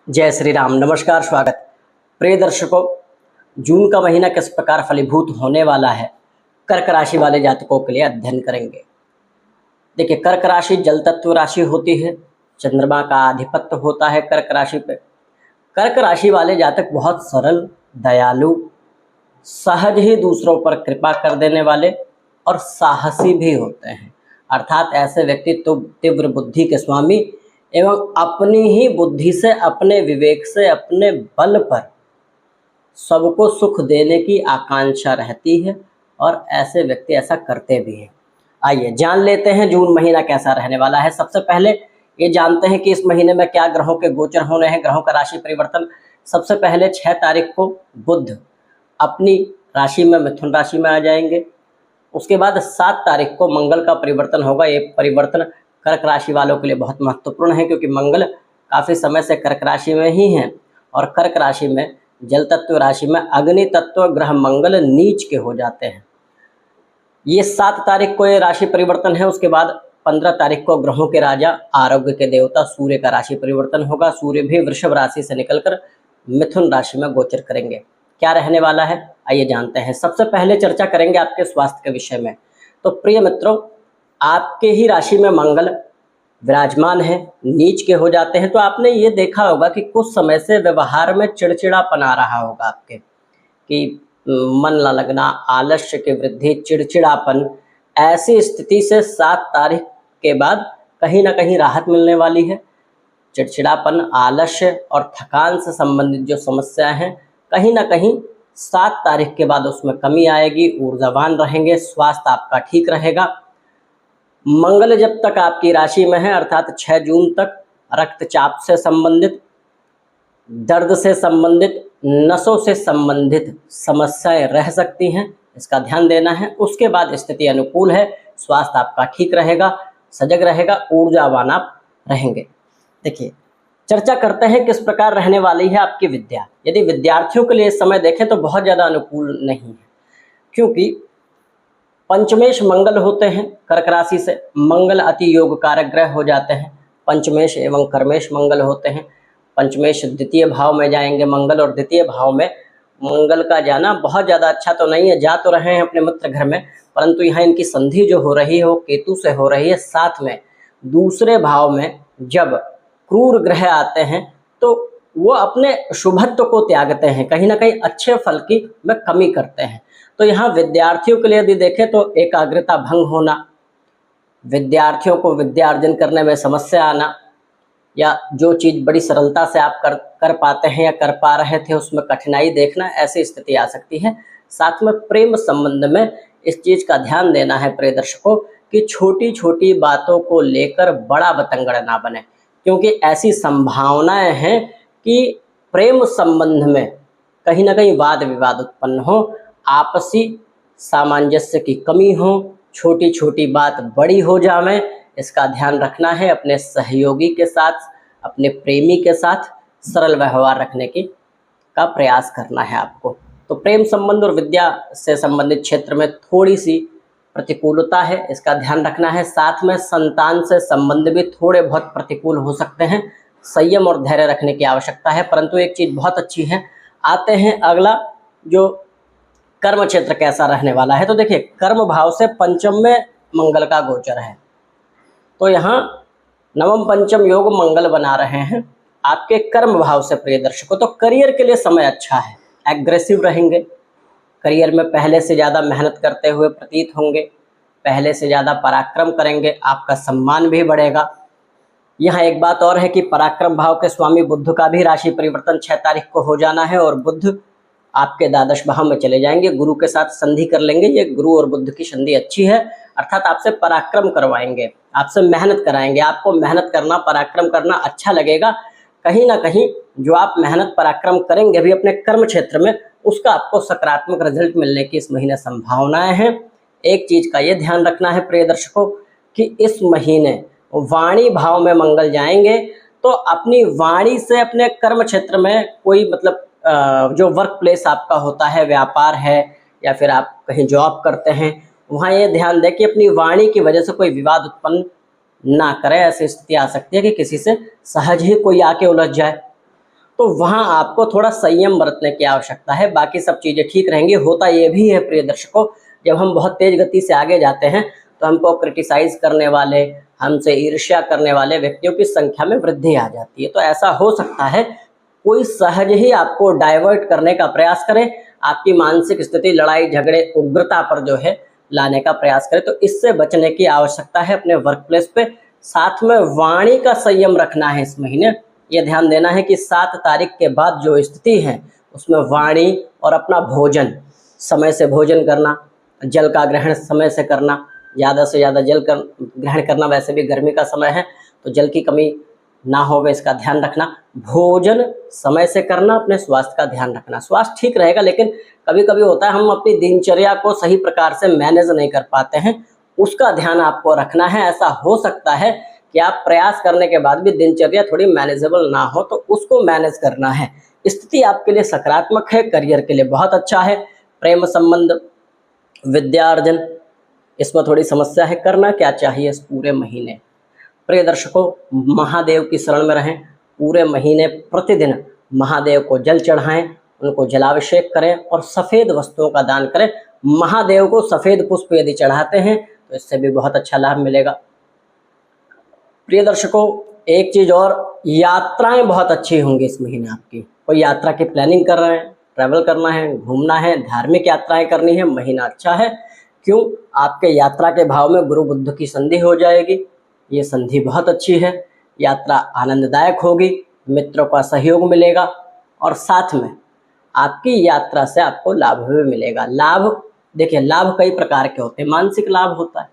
जय श्री राम। नमस्कार, स्वागत। प्रिय दर्शकों, जून का महीना किस प्रकार फलीभूत होने वाला है, कर्क राशि वाले जातकों के लिए अध्ययन करेंगे। देखिए, कर्क राशि जल तत्व राशि होती है, चंद्रमा का आधिपत्य होता है कर्क राशि पे। कर्क राशि वाले जातक बहुत सरल, दयालु, सहज ही दूसरों पर कृपा कर देने वाले और साहसी भी होते हैं। अर्थात ऐसे व्यक्ति तो तीव्र बुद्धि के स्वामी एवं अपनी ही बुद्धि से, अपने विवेक से, अपने बल पर सबको सुख देने की आकांक्षा रहती है और ऐसे व्यक्ति ऐसा करते भी हैं। आइए जान लेते हैं जून महीना कैसा रहने वाला है। सबसे पहले ये जानते हैं कि इस महीने में क्या ग्रहों के गोचर होने हैं, ग्रहों का राशि परिवर्तन। सबसे पहले 6 तारीख को बुध अपनी राशि में, मिथुन राशि में आ जाएंगे। उसके बाद 7 तारीख को मंगल का परिवर्तन होगा। ये परिवर्तन कर्क राशि वालों के लिए बहुत महत्वपूर्ण है, क्योंकि मंगल काफ़ी समय से कर्क राशि में ही हैं और कर्क राशि में, जल तत्व राशि में अग्नि तत्व ग्रह मंगल नीच के हो जाते हैं। ये 7 तारीख को ये राशि परिवर्तन है। उसके बाद 15 तारीख को ग्रहों के राजा, आरोग्य के देवता सूर्य का राशि परिवर्तन होगा। सूर्य भी वृषभ राशि से निकलकर मिथुन राशि में गोचर करेंगे। क्या रहने वाला है, आइए जानते हैं। सबसे पहले चर्चा करेंगे आपके स्वास्थ्य के विषय में। तो प्रिय मित्रों, आपके ही राशि में मंगल विराजमान है, नीच के हो जाते हैं। तो आपने ये देखा होगा कि कुछ समय से व्यवहार में चिड़चिड़ापन आ रहा होगा आपके, कि मन न लगना, आलस्य की वृद्धि, चिड़चिड़ापन। ऐसी स्थिति से 7 तारीख के बाद कहीं ना कहीं राहत मिलने वाली है। चिड़चिड़ापन, आलस्य और थकान से संबंधित जो समस्याएं हैं, कहीं ना कहीं 7 तारीख के बाद उसमें कमी आएगी। ऊर्जावान रहेंगे, स्वास्थ्य आपका ठीक रहेगा। मंगल जब तक आपकी राशि में है, अर्थात 6 जून तक, रक्तचाप से संबंधित, दर्द से संबंधित, नसों से संबंधित समस्याएं रह सकती हैं, इसका ध्यान देना है। उसके बाद स्थिति अनुकूल है, स्वास्थ्य आपका ठीक रहेगा, सजग रहेगा, ऊर्जावान आप रहेंगे। देखिए, चर्चा करते हैं किस प्रकार रहने वाली है आपकी विद्या। यदि विद्यार्थियों के लिए इस समय देखें तो बहुत ज़्यादा अनुकूल नहीं है, क्योंकि पंचमेश मंगल होते हैं कर्क राशि से। मंगल अति योग कारक ग्रह हो जाते हैं। पंचमेश एवं कर्मेश मंगल होते हैं। पंचमेश द्वितीय भाव में जाएंगे मंगल, और द्वितीय भाव में मंगल का जाना बहुत ज़्यादा अच्छा तो नहीं है। जा तो रहे हैं अपने मित्र घर में, परंतु यहाँ इनकी संधि जो हो रही है वो केतु से हो रही है। साथ में दूसरे भाव में जब क्रूर ग्रह आते हैं तो वो अपने शुभत्व को त्यागते हैं, कहीं ना कहीं अच्छे फल की में कमी करते हैं। तो यहाँ विद्यार्थियों के लिए यदि देखें तो एकाग्रता भंग होना, विद्यार्थियों को विद्या अर्जन करने में समस्या आना, या जो चीज़ बड़ी सरलता से आप कर पाते हैं या कर पा रहे थे उसमें कठिनाई देखना, ऐसी स्थिति आ सकती है। साथ में प्रेम संबंध में इस चीज़ का ध्यान देना है प्रिय दर्शकों, कि छोटी छोटी बातों को लेकर बड़ा बतंगड़ ना बने, क्योंकि ऐसी संभावनाएं हैं कि प्रेम संबंध में कहीं ना कहीं वाद विवाद उत्पन्न हो, आपसी सामंजस्य की कमी हो, छोटी छोटी बात बड़ी हो जाए, इसका ध्यान रखना है। अपने सहयोगी के साथ, अपने प्रेमी के साथ सरल व्यवहार रखने का प्रयास करना है आपको। तो प्रेम संबंध और विद्या से संबंधित क्षेत्र में थोड़ी सी प्रतिकूलता है, इसका ध्यान रखना है। साथ में संतान से संबंध भी थोड़े बहुत प्रतिकूल हो सकते हैं, संयम और धैर्य रखने की आवश्यकता है। परंतु एक चीज़ बहुत अच्छी है। आते हैं अगला, जो कर्म क्षेत्र कैसा रहने वाला है। तो देखिए, कर्म भाव से पंचम में मंगल का गोचर है, तो यहाँ नवम पंचम योग मंगल बना रहे हैं आपके कर्म भाव से प्रिय दर्शकों। तो करियर के लिए समय अच्छा है, एग्रेसिव रहेंगे, करियर में पहले से ज़्यादा मेहनत करते हुए प्रतीत होंगे, पहले से ज़्यादा पराक्रम करेंगे, आपका सम्मान भी बढ़ेगा। यहाँ एक बात और है कि पराक्रम भाव के स्वामी बुध का भी राशि परिवर्तन 6 तारीख को हो जाना है, और बुध आपके द्वादश भाव में चले जाएंगे, गुरु के साथ संधि कर लेंगे। ये गुरु और बुध की संधि अच्छी है, अर्थात आपसे पराक्रम करवाएंगे, आपसे मेहनत कराएंगे। आपको मेहनत करना, पराक्रम करना अच्छा लगेगा। कहीं ना कहीं जो आप मेहनत पराक्रम करेंगे भी अपने कर्म क्षेत्र में, उसका आपको सकारात्मक रिजल्ट मिलने की इस महीने संभावनाएं हैं। एक चीज़ का ये ध्यान रखना है प्रिय दर्शकों, कि इस महीने वाणी भाव में मंगल जाएंगे, तो अपनी वाणी से अपने कर्म क्षेत्र में कोई मतलब जो वर्क प्लेस आपका होता है, व्यापार है या फिर आप कहीं जॉब करते हैं, वहाँ ये ध्यान दें कि अपनी वाणी की वजह से कोई विवाद उत्पन्न ना करें। ऐसी स्थिति आ सकती है कि किसी से सहज ही कोई आके उलझ जाए। तो वहाँ आपको थोड़ा संयम बरतने की आवश्यकता है, बाकी सब चीज़ें ठीक रहेंगी। होता ये भी है प्रिय दर्शकों, जब हम बहुत तेज़ गति से आगे जाते हैं तो हमको क्रिटिसाइज़ करने वाले, हमसे ईर्ष्या करने वाले व्यक्तियों की संख्या में वृद्धि आ जाती है। तो ऐसा हो सकता है कोई सहज ही आपको डाइवर्ट करने का प्रयास करे, आपकी मानसिक स्थिति लड़ाई झगड़े उग्रता पर जो है लाने का प्रयास करे। तो इससे बचने की आवश्यकता है अपने वर्क प्लेस पे। साथ में वाणी का संयम रखना है इस महीने। ये ध्यान देना है कि 7 तारीख के बाद जो स्थिति है उसमें वाणी और अपना भोजन, समय से भोजन करना, जल का ग्रहण समय से करना, ज़्यादा से ज़्यादा जल का ग्रहण करना। वैसे भी गर्मी का समय है तो जल की कमी ना हो इसका ध्यान रखना। भोजन समय से करना, अपने स्वास्थ्य का ध्यान रखना। स्वास्थ्य ठीक रहेगा, लेकिन कभी कभी होता है हम अपनी दिनचर्या को सही प्रकार से मैनेज नहीं कर पाते हैं, उसका ध्यान आपको रखना है। ऐसा हो सकता है कि आप प्रयास करने के बाद भी दिनचर्या थोड़ी मैनेजेबल ना हो, तो उसको मैनेज करना है। स्थिति आपके लिए सकारात्मक है, करियर के लिए बहुत अच्छा है। प्रेम संबंध, विद्यार्जन, इसमें थोड़ी समस्या है। करना क्या चाहिए इस पूरे महीने? प्रिय दर्शकों, महादेव की शरण में रहें। पूरे महीने प्रतिदिन महादेव को जल चढ़ाएं, उनको जलाभिषेक करें और सफ़ेद वस्तुओं का दान करें। महादेव को सफ़ेद पुष्प यदि चढ़ाते हैं तो इससे भी बहुत अच्छा लाभ मिलेगा। प्रिय दर्शकों, एक चीज़ और, यात्राएं बहुत अच्छी होंगी इस महीने आपकी। कोई यात्रा की प्लानिंग कर रहे हैं, ट्रैवल करना है, घूमना है, धार्मिक यात्राएं करनी है, महीना अच्छा है। क्यों? आपके यात्रा के भाव में गुरु बुध की संधि हो जाएगी। ये संधि बहुत अच्छी है, यात्रा आनंददायक होगी, मित्रों का सहयोग मिलेगा और साथ में आपकी यात्रा से आपको लाभ भी मिलेगा। लाभ देखिए, लाभ कई प्रकार के होते हैं। मानसिक लाभ होता है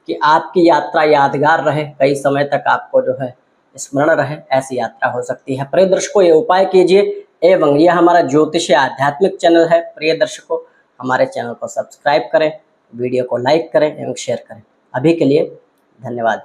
कि आपकी यात्रा यादगार रहे, कई समय तक आपको जो है स्मरण रहे, ऐसी यात्रा हो सकती है। प्रिय दर्शकों, ये उपाय कीजिए। एवं यह हमारा ज्योतिष आध्यात्मिक चैनल है। प्रिय दर्शकों, हमारे चैनल को सब्सक्राइब करें, वीडियो को लाइक करें एवं शेयर करें। अभी के लिए धन्यवाद।